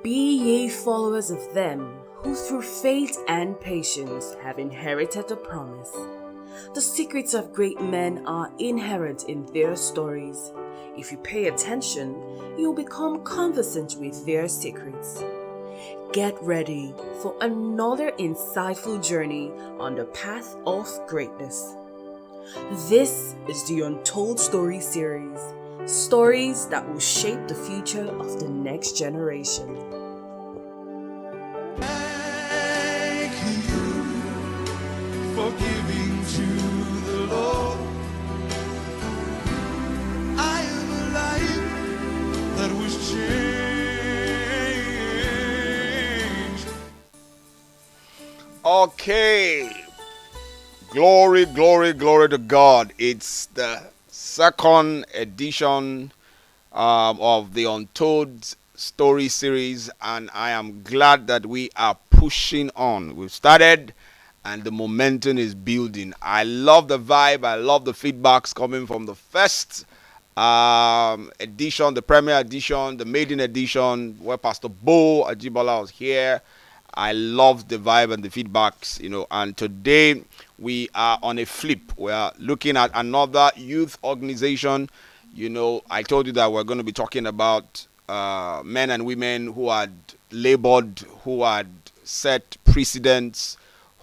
Be ye followers of them who through faith and patience have inherited the promise. The secrets of great men are inherent in their stories. If you pay attention, you'll become conversant with their secrets. Get ready for another insightful journey on the path of greatness. This is the Untold Story Series. Stories that will shape the future of the next generation. Thank you for giving to the Lord. I am a life that was changed. Okay. Glory, glory, glory to God. It's the second edition of the Untold Story Series, and I am glad that we are pushing on. We've started, and the momentum is building. I love the vibe. I love the feedbacks coming from the first edition, the premiere edition, the maiden edition, where Pastor Bo Ajibola was here. I love the vibe and the feedbacks, and today we are on a flip. We are looking at another youth organization. I told you that we're going to be talking about men and women who had labored, who had set precedents,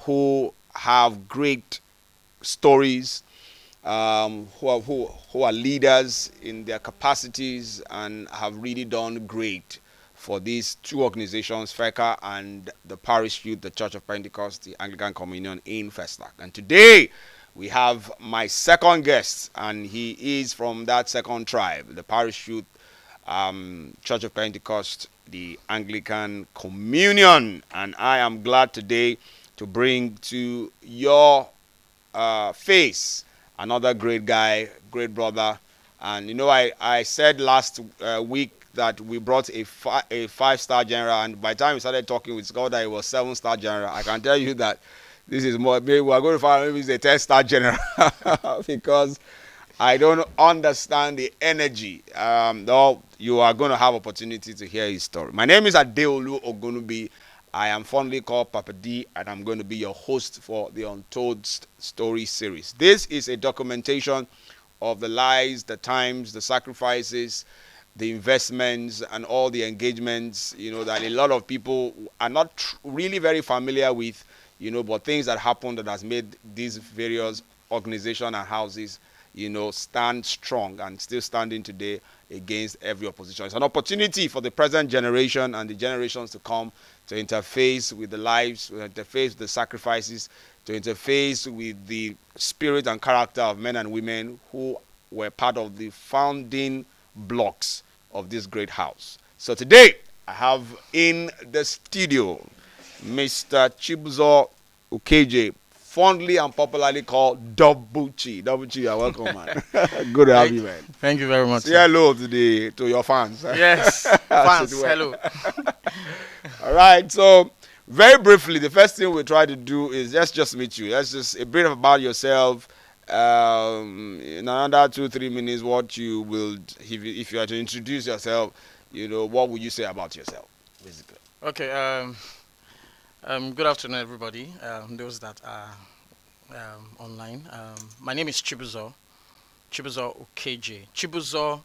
who have great stories, who are leaders in their capacities and have really done great for these two organizations, FECA and the Parish Youth, the Church of Pentecost, the Anglican Communion in Festac. And today we have my second guest, and he is from that second tribe, the Parish Youth, Church of Pentecost, the Anglican Communion. And I am glad today to bring to your face another great guy, great brother. And I said last week that we brought a five-star general, and by the time we started talking, we discovered that it was 7-star general. I can tell you that this is more, maybe we're going to find maybe it's a 10-star general because I don't understand the energy. Though you are going to have opportunity to hear his story. My name is Adeolu Ogunubi. I am fondly called Papa D, and I'm going to be your host for the Untold Story Series. This is a documentation of the lives, the times, the sacrifices, the investments, and all the engagements, that a lot of people are not really very familiar with, but things that happened that has made these various organizations and houses, stand strong and still standing today against every opposition. It's an opportunity for the present generation and the generations to come to interface with the lives, to interface with the sacrifices, to interface with the spirit and character of men and women who were part of the founding blocks of this great house. So today, I have in the studio Mr. Chibuzor Ukeje, fondly and popularly called Double Chi. Double Chi, you're welcome, man. Good to have you, man. Thank you very much. Say hello to your fans. Yes, fans, hello. All right, so very briefly, the first thing we try to do is let's just meet you. Let's just a bit about yourself. In another 2-3 minutes, what you will, if you are to introduce yourself, what would you say about yourself, basically? Okay. Good afternoon, everybody. Those that are online. My name is Chibuzor Ukeje. Chibuzor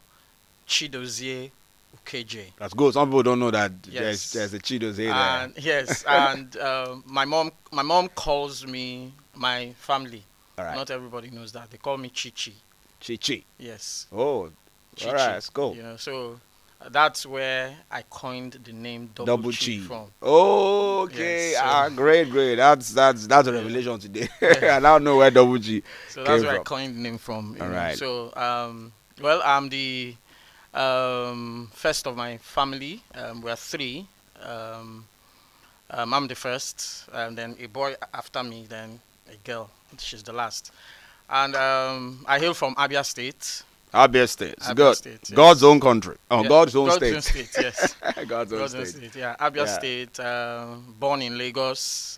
Chidozie Ukeje. That's good. Some people don't know that Yes. there's a Chidozie there. Yes, and my mom calls me my family. All right. Not everybody knows that. They call me Chichi. Chichi. Yes. Oh, Chichi. all right. Let's go. So that's where I coined the name Double Chi from. Okay. Yes, so Great. That's a revelation today. I now know where Double G So came that's where I from. coined the name from. All right. So, I'm the first of my family. We're three. I'm the first, and then a boy after me, then a girl. She's the last. And I hail from Abia State. Abia State. Abia Good. State, yes. God's own country. Oh, Yeah, God's own state. God's own state, yes. God's own God's own state. state, yeah. Abia Yeah. State, born in Lagos.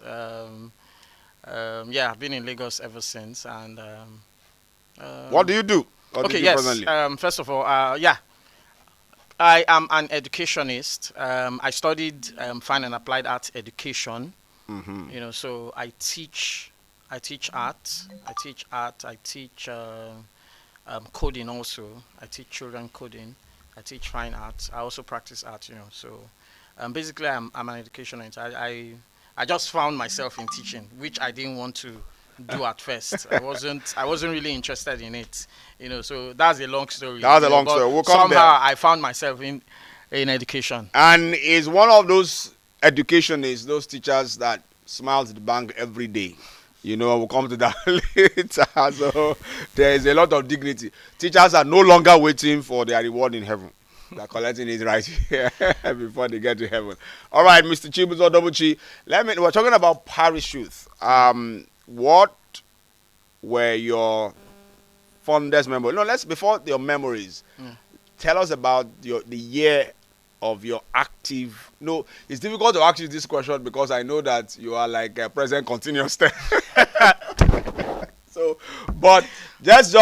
I've been in Lagos ever since. And What do you do? What do okay, you do yes. presently? First of all, I am an educationist. I studied fine and applied arts education. You know, so I teach art. I teach art. I teach coding also. I teach children coding. I teach fine arts. I also practice art. You know, so basically I'm an educationist. I just found myself in teaching, which I didn't want to do at first. I wasn't really interested in it. You know, so that's a long story. That's a you know, long but story. We'll come somehow there. I found myself in education. And is one of those educationists, those teachers that smiles at the bank every day. You know, we'll come to that later. So there is a lot of dignity. Teachers are no longer waiting for their reward in heaven. They're collecting it right here before they get to heaven. All right, Mr. Chibuzor Dobuchi, we're talking about parish youth. What were your fondest memories? No, before your memories, tell us about the year of your active. No, it's difficult to ask you this question because I know that you are like a present continuous tense. So, but let's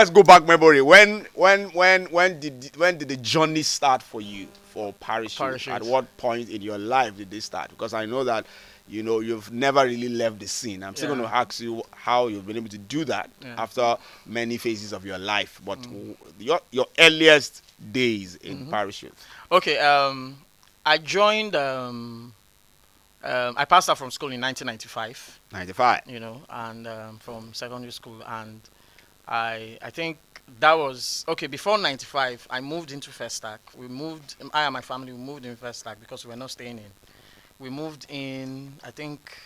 go back memory. When did the journey start for you for parish youth? At what point in your life did they start? Because I know that you've never really left the scene. I'm still going to ask you how you've been able to do that after many phases of your life. But your earliest days in parish youth. Okay, I joined. I passed out from school in 1995. 95. You know, and from secondary school, and I think that was okay. Before 95, I moved into Festac. I and my family moved in Festac because we were not staying in. We moved in, I think,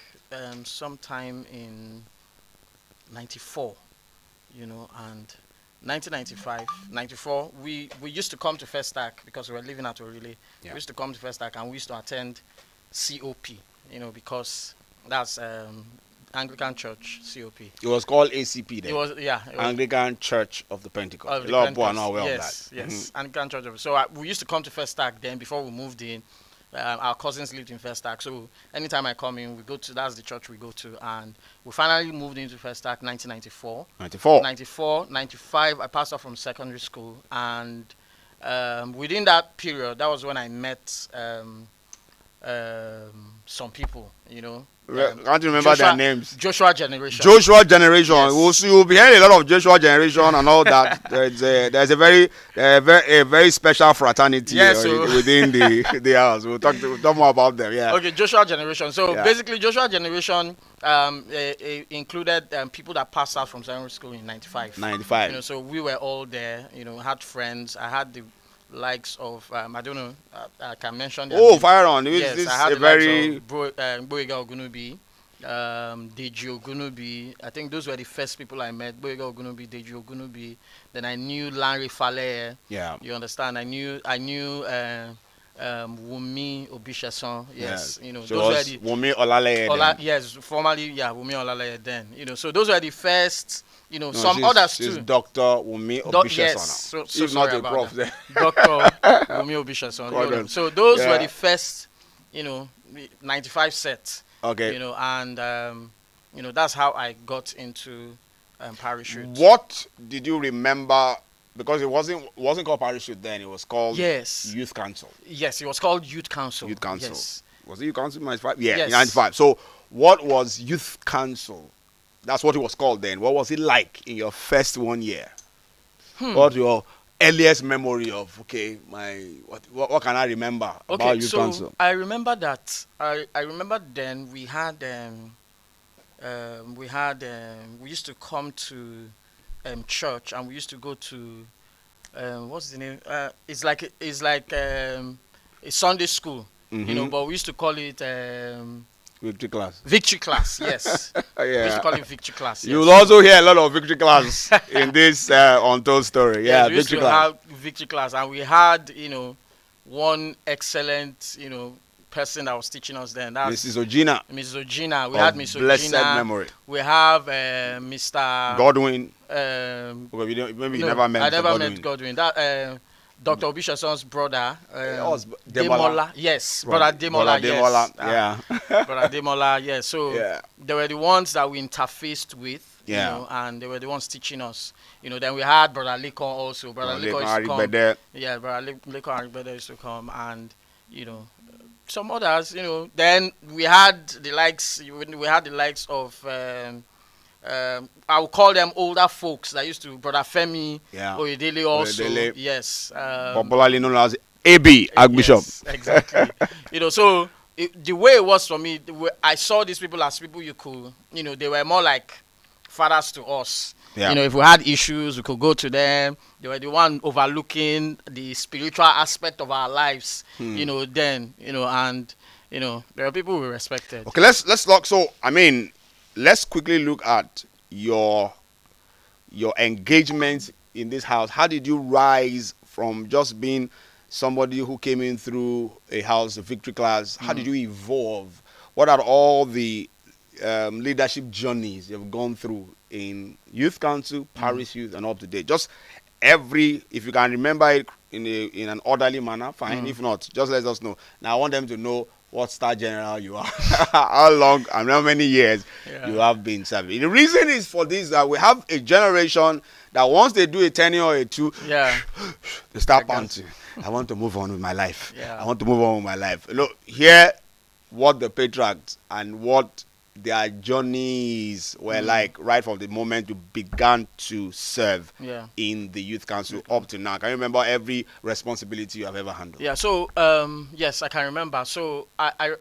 sometime in 94. You know, and 1995, 94, we used to come to Festac because we were living at Orile. We used to come to Festac and we used to attend COP, you know, because that's Anglican Church, COP. It was called ACP then. It was Anglican Church of the Pentecost. Of A the lot of people are Pentecost. not aware Yes, of that. yes, Anglican Church. So we used to come to Festac then before we moved in. Our cousins lived in Festac, so anytime I come in, that's the church we go to, and we finally moved into Festac 1994. 94, 95, I passed out from secondary school, and within that period, that was when I met some people, you know. Can't you remember their names? Joshua Generation. Joshua Generation. Yes. You'll be hearing a lot of Joshua Generation and all that. There's a very special fraternity within the house. We'll talk more about them. Yeah. Okay, Joshua Generation. So basically, Joshua Generation included people that passed out from secondary school in 95. 95. You know, so we were all there. You know, had friends. I had the likes of I don't know. I can mention. Fire on! Yes, I had the likes of Boyega Ogunubi, Deji Ogunubi. I think those were the first people I met. Boyega Ogunubi, Deji Ogunubi. Then I knew Larry Fale. Yeah. You understand? I knew Wumi Obishason. Yes. You know, so those were the Wumi Olaleye. Yes, formerly Wumi Olaleye then. You know, so those were the first. You know, others too. She's Dr. Wumi Obishason. Yes, so if not a prof there. Dr. Wumi Obishason. You know, so those were the first, 95 sets. Okay. You know, and that's how I got into parachute. What did you remember? Because it wasn't called parachute then. It was called Youth Council. Yes, it was called Youth Council. Youth Council. Yes. Was it Youth Council in 95? Yeah, yes. 95. So what was Youth Council? That's what it was called then. What was it like in your first 1 year? What your earliest memory of? Okay, what can I remember about Youth Council? I remember that. I remember then we used to come to church, and we used to go to what's the name? It's like a Sunday school, you know, but we used to call it Victory class. Victory class, yes. We used to call it victory class. Yes. You'll also hear a lot of victory class in this Untold story. Yeah, yes, we used to have victory class, and we had, one excellent, person that was teaching us then. That's Mrs. Ogina. Mrs. Ogina. We had Mrs. Ogina. Blessed memory. We have Mr. Godwin. Maybe you never met. I never met Godwin. Dr. Obishason's brother, was Demola. Yes, brother Demola. Yes, yeah. brother Demola. Yes. So Yeah. they were the ones that we interfaced with. Yeah. You know, and they were the ones teaching us. You know, then we had brother Lekon also. Brother Lekon used to come. Aribede. Yeah, brother Lekon Aribede used to come, and you know, some others. You know, then we had the likes. We had the likes of. I would call them older folks that used to brother Femi Yeah. Oyedele also. Oyedele. Yes. Popularly known as AB, Archbishop. Yes, exactly. You know, so the way it was for me, I saw these people as people you could, you know, they were more like fathers to us. Yeah. You know, if we had issues, we could go to them. They were the one overlooking the spiritual aspect of our lives. You know, then, you know, and you know, there are people we respected. Okay, let's look. So I mean, let's quickly look at your engagement in this house. How did you rise from just being somebody who came in through a house, a victory class? How did you evolve? What are all the leadership journeys you've gone through in youth council, parish youth, and up to date? Just if you can remember it in an orderly manner, fine. If not, just let us know. Now I want them to know what star general you are, how long and how many years you have been serving. The reason is for this, that we have a generation that once they do a tenure or a two, they start panting. I want to move on with my life. I want to move on with my life. Look, hear what the patriarchs and what their journeys were like right from the moment you began to serve in the youth council up to now. Can you remember every responsibility you have ever handled? Yeah, so yes, I can remember. So my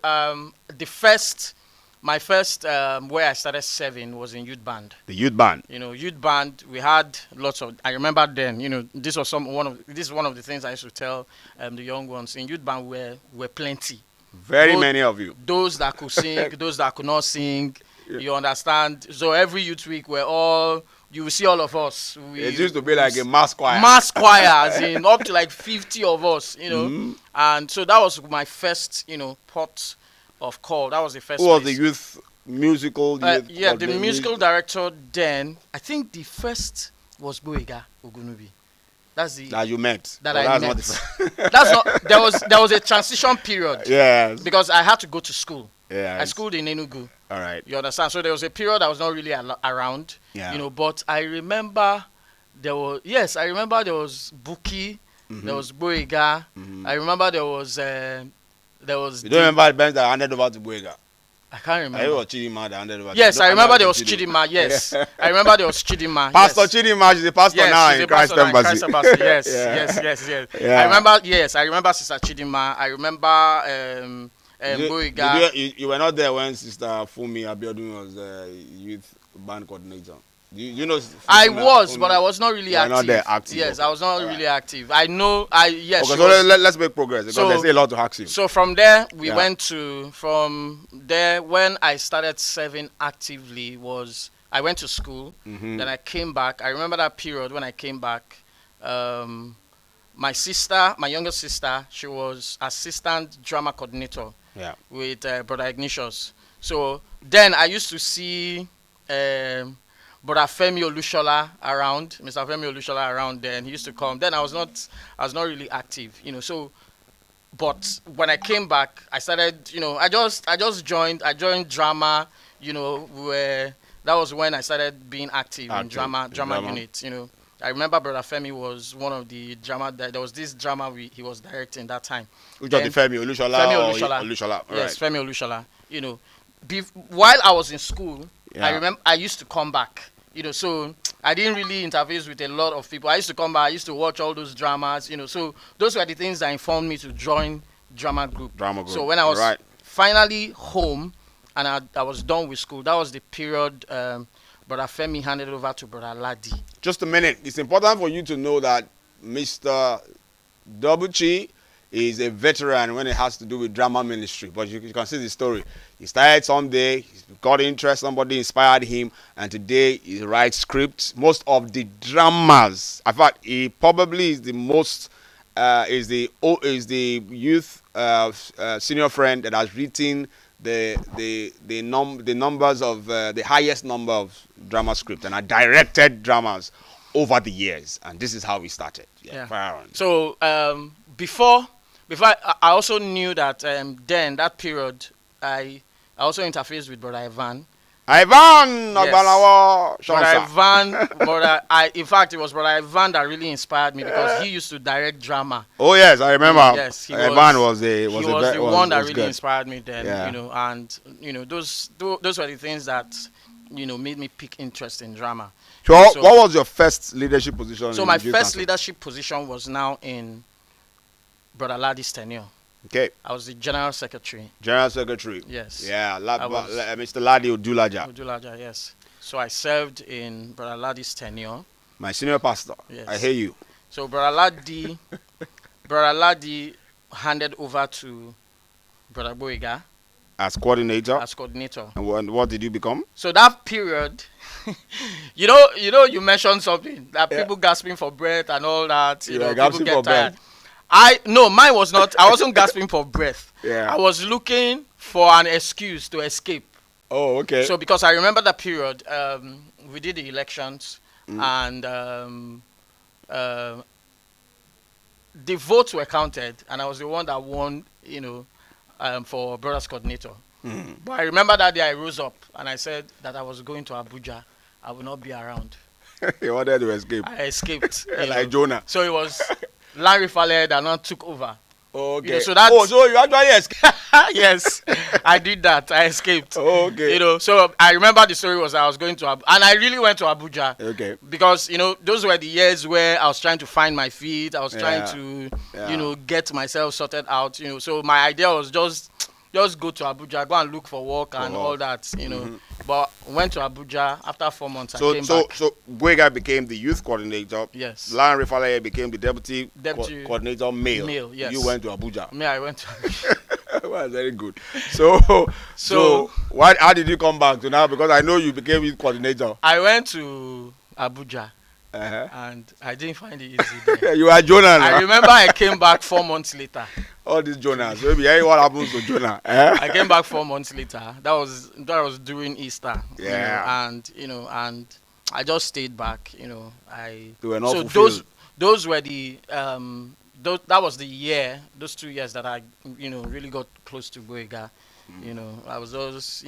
first where I started serving was in youth band. The youth band. You know, youth band. We had lots of. I remember then. You know, this is one of the things I used to tell the young ones. In youth band, were plenty. Very many of you. Those that could sing, those that could not sing. You understand? So every youth week, you will see all of us. It used to be like a mass choir. Mass choir, as in up to like 50 of us, you know. And so that was my first, you know, pot of call. That was the first. Who was the youth musical? Yeah, the musical director then. I think the first was Boega Ogunubi. That's the that you met. That I met. That's not. There was a transition period. Yes. Because I had to go to school. Yeah. I schooled in Enugu. All right. You understand? So there was a period I was not really around. Yeah. You know, but I remember there was Buki. There was Boega. I remember there was. You don't remember the bench that handed over to Boega? I can't remember. I was Chidima that handed over. Yes, I remember there was Chidima. Yes, I remember there was Chidima. Pastor Chidima, she's a pastor now in Christ Embassy. Yes, yes. Yeah. I remember Sister Chidima. I remember Boega. You were not there when Sister Fumi Abiodun was youth band coordinator. You know, I was, but I was not really active. Not there active. Yes, I was not really active. I know. Yes. Okay, so let's make progress because there's a lot to ask you. So from there, we went to when I started serving actively I went to school. Then I came back. I remember that period when I came back. My younger sister, she was assistant drama coordinator. With Brother Ignatius. So then I used to see. Brother Femi Olushola around, Mr. Femi Olushola around then. He used to come. Then I was not really active, you know. So, but when I came back, I started, you know, I just joined drama, you know, that was when I started being active in drama unit, you know. I remember Brother Femi was one of the drama, there was this drama he was directing that time. Which was the Femi Olushola? Femi Olushola. Yes, right. Femi Olushola, you know. While I was in school, I remember I used to come back, you know, so I didn't really interface with a lot of people. I used to come back, I used to watch all those dramas, you know, so those were the things that informed me to join drama group. So when I was finally home and I was done with school, that was the period Brother Femi handed over to Brother Ladi. Just a minute. It's important for you to know that Mr. Dobuchi is a veteran when it has to do with drama ministry. But you can see the story. He started someday, he got interest, somebody inspired him, and today he writes scripts. Most of the dramas, in fact, he probably is the most, is the youth senior friend that has written the numbers of the highest number of drama scripts and are directed dramas over the years, and this is how we started. Yeah. Fire on. So before I also knew that then that period I also interfaced with Brother Ivan. Ivan Yes. Ogbanawo Brother Shonsa. Ivan, in fact, it was Brother Ivan that really inspired me because he used to direct drama. Oh yes, I remember. Yes, he Ivan was he was the one that really good. inspired me then. Yeah. You know, and you know those were the things that made me pick interest in drama. So, what was your first leadership position? So in my the youth first council? leadership position was now in Brother Ladi's tenure. Okay, I was the general secretary. General Secretary. Yes. Yeah, was- Mr. Ladi Odulaja, Odulaja, yes. So I served in Brother Ladi's tenure. my senior pastor. Yes. I hear you. So Brother Ladi handed over to Brother Boyega As coordinator. as coordinator. And what did you become? So that period, you mentioned something that people gasping for breath and all that. You You were know, gasping people for get tired. breath. Mine was not. I wasn't gasping for breath. Yeah. I was looking for an excuse to escape. Oh, okay. So because I remember that period, we did the elections and the votes were counted, and I was the one that won. For Brothers Coordinator. But I remember that day I rose up and I said that I was going to Abuja. I will not be around. You wanted to escape. I escaped. Like Jonah. So it was Larry Faleh that now took over. Okay. so that's- so you actually escaped. Yes, I did that. I escaped. Oh, okay. So I remember the story was I was going to and I really went to Abuja. Okay. Because those were the years where I was trying to find my feet. I was trying to get myself sorted out. So my idea was just go to Abuja, go and look for work and all that. But went to Abuja after 4 months. I came back. So Boyega became the youth coordinator. Yes. Larry Faleye became the deputy coordinator male. Male, yes. You went to Abuja. Me, I went to Abuja. Well, very good. So how did you come back to now? Because I know you became youth coordinator. I went to Abuja Uh-huh. and I didn't find it easy there. You are Jonah now. I remember I came back 4 months later. All these Jonas. Maybe hearing what happens to Jonah. I came back 4 months later. That was during Easter. Yeah. And I just stayed back. They were not so fulfilled. those were the that was the year. Those 2 years that I really got close to Boyega. I was always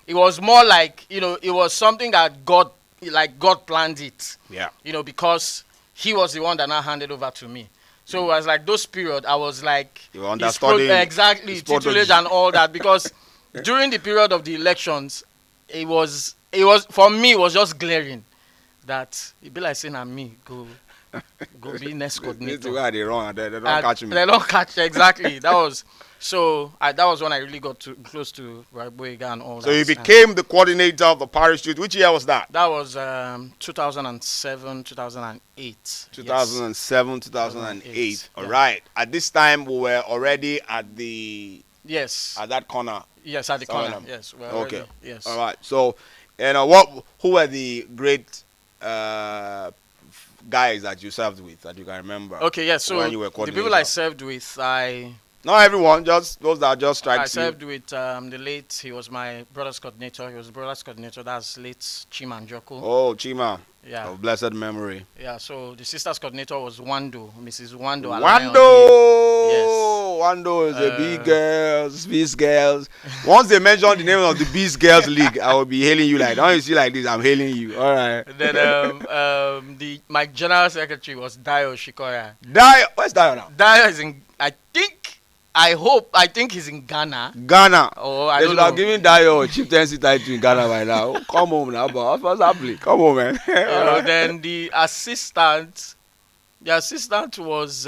it was more like it was something that God planned it. Yeah. Because He was the one that now handed over to me. So it was like those period, I was like, You were understudying. exactly, his protege. tutelage and all that. Because during the period of the elections, it was for me, it was just glaring that it be like saying, "I'm me, go be next This is coordinator." where they run. They don't catch me. They don't catch exactly. That was that was when I really got close to Boyega and all that. So you became the coordinator of the parish youth. Which year was that? That was 2007, 2008. 2007, 2008. Yes. All right. At this time, we were already at Yes. at that corner. Yes, at the corner. Salem. Yes. Well, Okay. already, yes. All right. So, who were the great guys that you served with that you can remember? Okay. Yes. So when you were the people coordinator? I served with, Not everyone, just those that just strike I you. served with the late. He was my brother's coordinator. He was the brother's coordinator. That's late Chimanjoko. Oh, Chima. Yeah. Of blessed memory. Yeah. So the sisters coordinator was Wando, Mrs. Wando. Wando! Wando is the big girls, Beast Girls. Once they mention the name of the Beast Girls League, I will be hailing you like, don't you see like this, I'm hailing you. All right. Then my general secretary was Dio Shikoya. Where's Dio now? Dio is in, I think he's in Ghana. Ghana. Oh, I They don't should have know. given Dio a chieftaincy title in Ghana by now. Come home now, but what's happening? Come on, man. Then the assistant was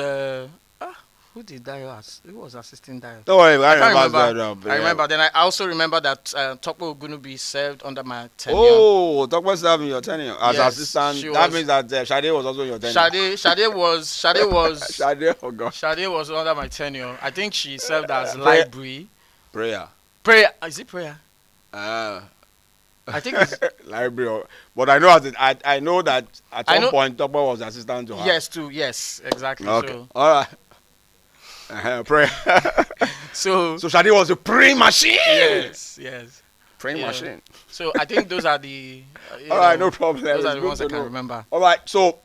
who did Dio ask? Who was assisting Dio? Don't worry, I can't remember. I remember. Then I also remember that Tokpo Ogunubi served under my tenure. Oh, talk about serving your tenure as Yes, assistant. she That was- means that Shade was also your tenure. Shade was Shade, oh gosh. Shade was under my tenure. I think she served as Prayer. library. Prayer. Prayer. Is it prayer? I think it's Library. But I know I know that at I some know- point Tokpo was assistant to her. yes too. Yes, exactly. Okay. All right. Prayer. So So Shade was a praying machine. yes. Praying You know, machine. So I think those are the. All right, no problem. Those are It's the good ones to I can know. remember. All right, so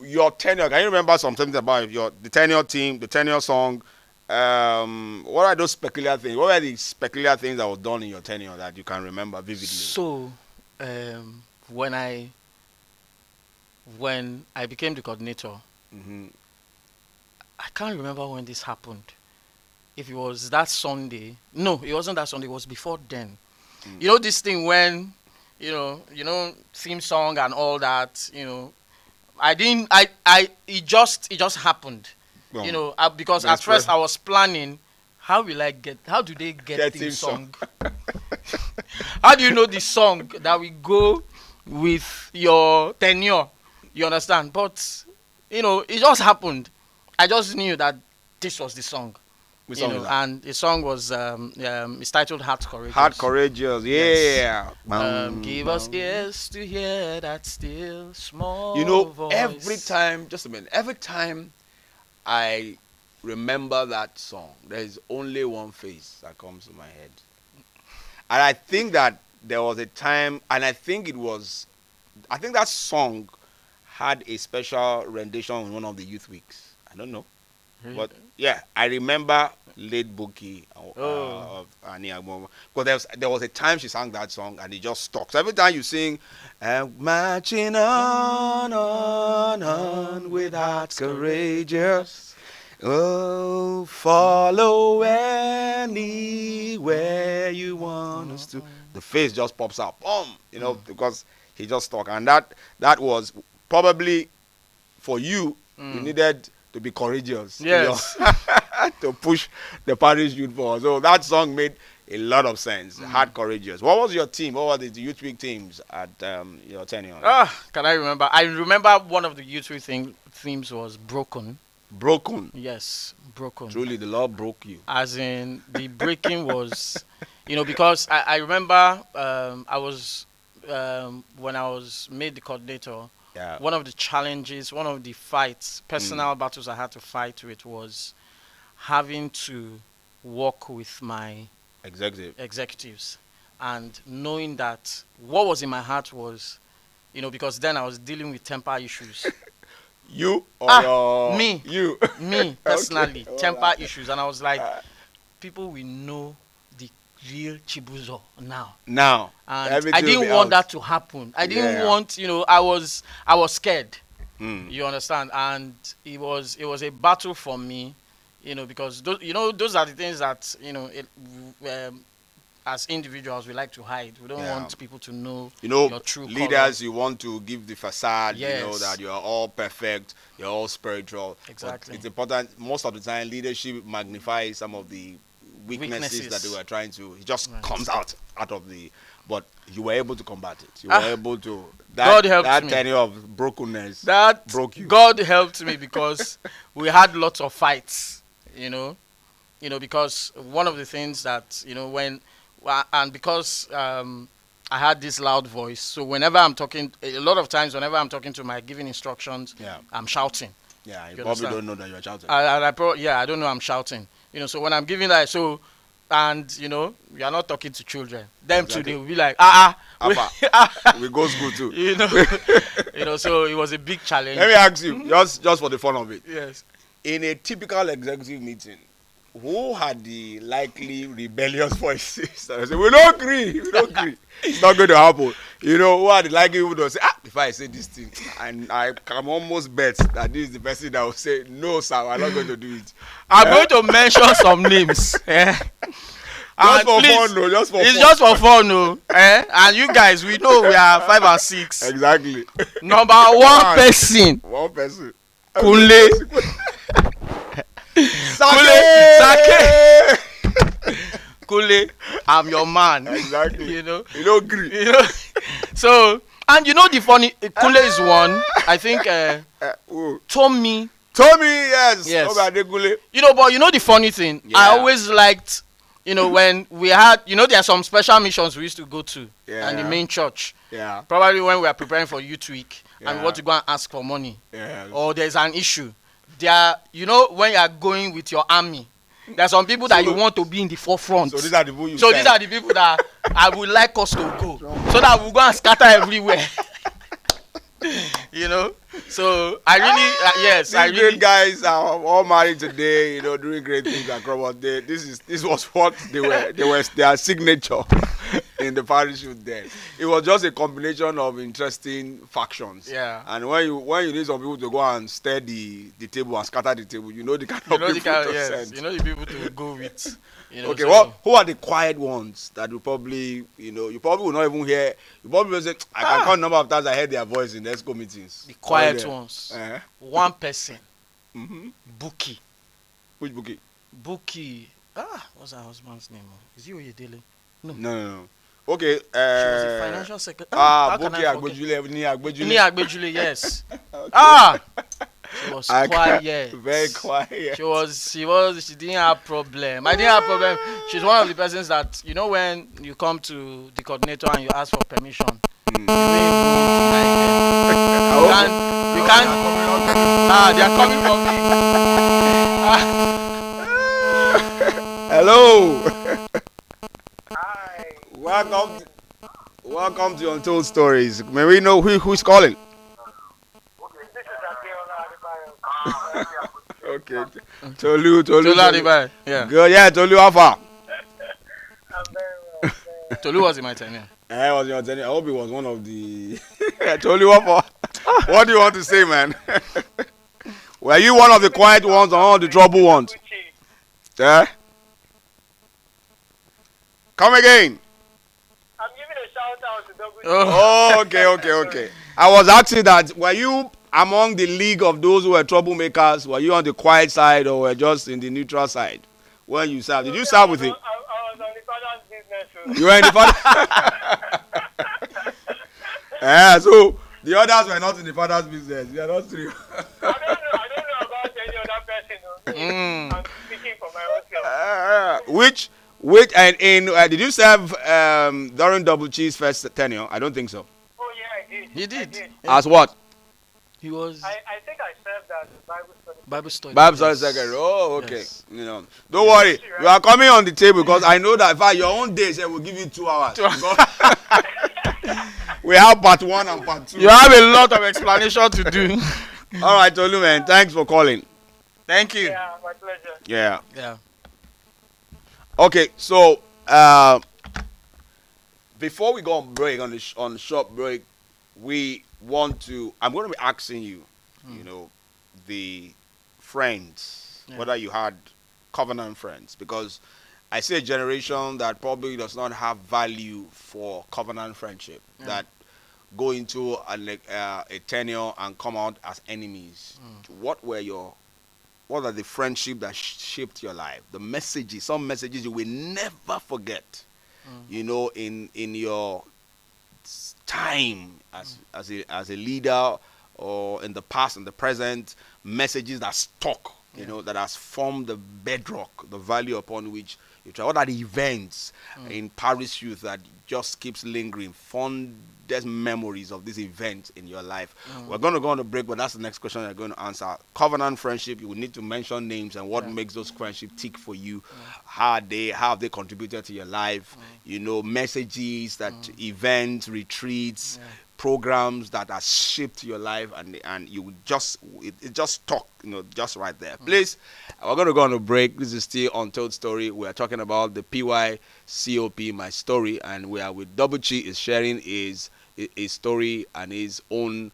your tenure. Can you remember something about the tenure team, the tenure song? What are those peculiar things? What are the peculiar things that was done in your tenure that you can remember vividly? So, when I became the coordinator, Mm-hmm. I can't remember when this happened. If it was that Sunday, no, it wasn't that Sunday. It was before then. You know this thing when, theme song and all that. I didn't. It just happened. Because at first I was planning. How do they get theme song? How do you know the song that will go with your tenure? You understand? But it just happened. I just knew that this was the song. Which song is that? And the song was it's titled Heart Courageous. Heart Courageous, yeah. Yes. Give us ears to hear that still small voice. Every time, just a minute, every time I remember that song, there is only one face that comes to my head. And I think that there was a time, and I think that song had a special rendition in one of the youth weeks. I don't know. But yeah, I remember late Buki of Annie Agbomo. Because there was a time she sang that song and it just stuck. So every time you sing, marching on with hearts courageous, oh, follow anywhere you want us to. The face just pops up, boom, because he just stuck. And that was probably for you, you needed to be courageous. Yes. To push the parish youth forward. So that song made a lot of sense. Heart Courageous. What was your team? What were the youth week teams at your tenure? Can I remember? I remember one of the youth week themes was Broken. Broken. Yes, Broken. Truly, the Lord broke you. As in, the breaking was, because I remember I was, when I was made the coordinator, one of the challenges, one of the fights, personal battles I had to fight with was having to work with my executives and knowing that what was in my heart was, because then I was dealing with temper issues. You or me? You. Me, personally, Okay. temper issues. And I was like, people will know the real Chibuzor now. And I didn't want that to happen. I didn't want, I was scared. You understand? And it was a battle for me, because those are the things that as individuals we like to hide. We don't want people to know your true leaders. color. You want to give the facade, Yes. that you are all perfect, you're all spiritual. Exactly. But it's important. Most of the time, leadership magnifies some of the weaknesses that they were trying to. It just comes out of the. But you were able to combat it. You were able to. God helped that me. tenure of brokenness. That broke you. God helped me because we had lots of fights. Because one of the things that because I had this loud voice, so whenever I'm talking, a lot of times whenever I'm talking to my giving instructions, I'm shouting. Yeah, you You probably understand? don't know that you're shouting. I don't know I'm shouting. So when I'm giving that, you're not talking to children. Them too, they will be like, We go school too. So it was a big challenge. Let me ask you, just for the fun of it. Yes. In a typical executive meeting, who had the likely rebellious voices? That say, we don't agree. It's not going to happen. Who are the likely people that say, if I say this thing, and I can almost bet that this is the person that will say, no, sir, I'm not going to do it. I'm going to mention some names. Just for fun, no. Just for fun. It's just for fun, no. And you guys, we know we are 5 and 6. Exactly. Number one person. One person. Kunle. Sake. Kunle, I'm your man. Exactly. You don't agree. So, and the funny, Kunle is one. I think Tommy, yes. Yes. But but the funny thing, I always liked, when we had, there are some special missions we used to go to, and the main church. Yeah. Probably when we are preparing for Youth Week, and we want to go and ask for money, Yes. or there's an issue. There are, when you are going with your army, there are some people that you want to be in the forefront. So these are the people these are the people that I would like us to go so that we'll go and scatter everywhere. You know, so I really yes, These I really great guys are all married today, doing great things across the day. This was what they were their signature in the parachute then. It was just a combination of interesting factions. Yeah. And when you need some people to go and stir the table and scatter the table, the kind of people to send. the people to go with. Okay, so, who are the quiet ones that you probably will not even hear? You probably will say, I can count the number of times I heard their voice in the ESCO meetings. The quiet ones. One person. Mm-hmm. Buki. Which Buki? Buki. What's her husband's name? Is he Oyedele? No. Okay. She was a financial secretary. Buki Agbejule, yes. Okay. She was quiet. Very quiet. She didn't have problem. I didn't have problem. She's one of the persons that, when you come to the coordinator and you ask for permission, you can't. They are coming from me. Hello. Hi. Welcome to Untold Stories. May we know who's calling? This is Adeola. Okay. Tolu. Adibayo. Yeah. Good. Yeah, Tolu, how far? I'm very well. Tolu was in my tenure. I was your tenure. I hope it was one of the. Tolu, how far? What do you want to say, man? Were you one of the quiet ones or one of the trouble ones? Yeah. Come again. I'm giving a shout out to Double G. Oh, okay. I was asking that, were you among the league of those who were troublemakers? Were you on the quiet side or were just in the neutral side when you served? Did you serve with him? I was on the father's business. You were in the father. Yeah, so the others were not in the father's business. You are not true. I don't know about any other person. I'm speaking for my own self. Which and in did you serve during Double G's first tenure? I don't think so. Oh yeah, I did. He did. I did. As what? He was I think I served as Bible study. Bible study. Bible study secretary. Oh, okay. Yes. Don't worry. You are coming on the table because I know that if I your own days, I will give you 2 hours. We have part 1 and part 2. You have a lot of explanation to do. All right, Tolu, man. Thanks for calling. Thank you. Yeah, my pleasure. Yeah. Yeah. Okay, so before we go on break, on short break, I'm going to be asking you, the friends, whether you had covenant friends, because I see a generation that probably does not have value for covenant friendship, that go into a tenure and come out as enemies. What are the friendship that shaped your life? The messages, some messages you will never forget, in your time as a leader or in the past and the present, messages that stuck, that has formed the bedrock, the value upon which you try. What are the events in Paris youth that just keeps lingering, fondest memories of this event in your life? We're going to go on a break, but that's the next question you're going to answer. Covenant friendship, you will need to mention names and what makes those friendship tick for you. How have they contributed to your life? Messages, events, retreats, programs that have shaped your life, and you just stuck, just right there. Please, we're going to go on a break. This is still Untold Story. We are talking about the PYCOP, My Story, and we are with Double Chi is sharing his story and his own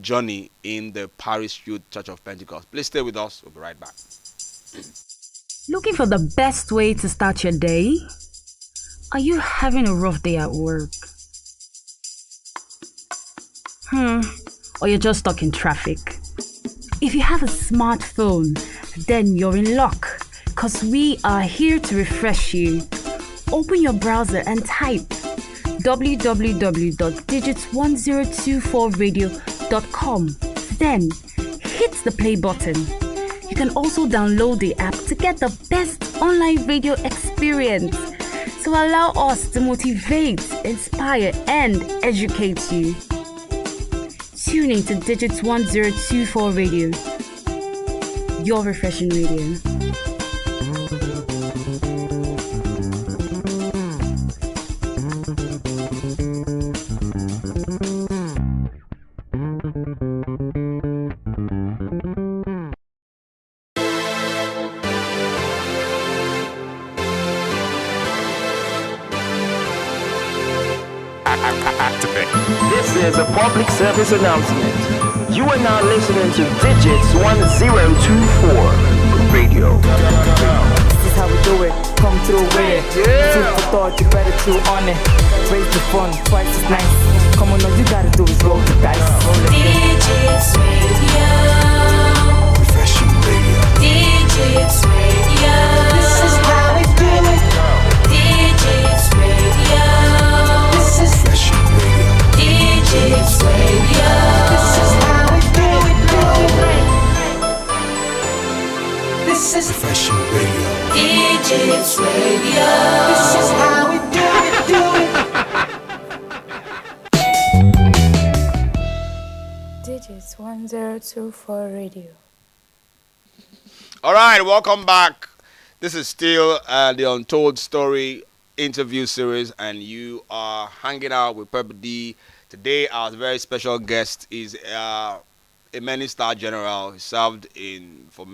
journey in the Parish Youth Church of Pentecost. Please stay with us. We'll be right back. Looking for the best way to start your day? Are you having a rough day at work? Or you're just stuck in traffic? If you have a smartphone, then you're in luck, because we are here to refresh you. Open your browser and type www.digits1024radio.com. Then hit the play button. You can also download the app to get the best online radio experience. So allow us to motivate, inspire, and educate you. Tune in to Digits 1024 Radio, your refreshing radio. is a public service announcement. You are now listening to Digits 1024 Radio. This is how we do it. Come through with it. Food for thought, you better chew on it. Raise the fun, twice as nice. Come on, all you gotta do is roll the dice. Digits Radio. Refreshing radio. Digits Radio. This is how we do it. Digits Radio. This is Refreshing radio. Digits Radio. This is how we do it. This is Refreshing radio. Digits Radio. This is how we do it. Digits 1024 Radio. All right, welcome back. This is still the Untold Story interview series, and you are hanging out with Pepper D. Today, our very special guest is a many-star general. He served for